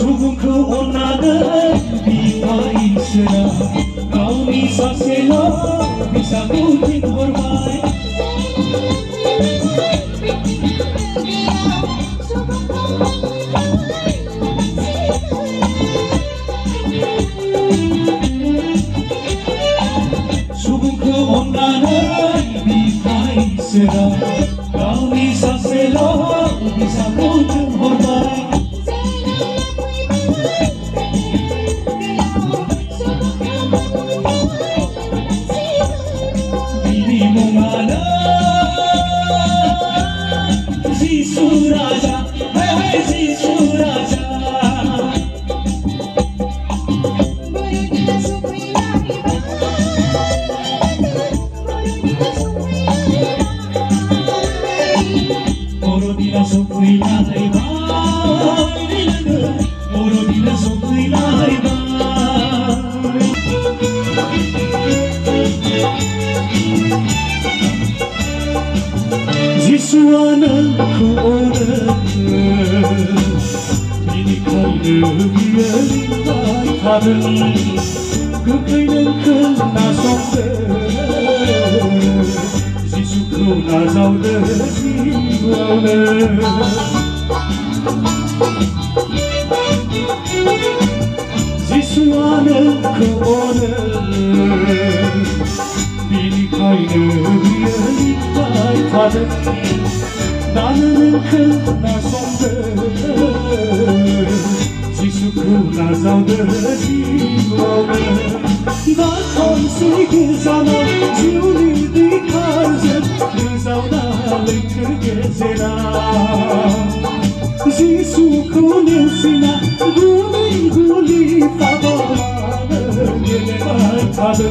Subunkau onada bipain sera kau bisa selo bisa kutik hormai Subunkau onada bipain sera kau bisa selo bisa kutik hormai Jisuananku orang ini kaya biar tahan kekainan kena sombe Jisuku nazau jiwane Jisuananku orang ini kaya biar tahan 나는 그나 손들 지수구나 자우들지로는 나 컨시 그자나 지우리디 카르젠 그자우나 링크게제나 지수구니우시나 구리구리 파도라는 예발 타든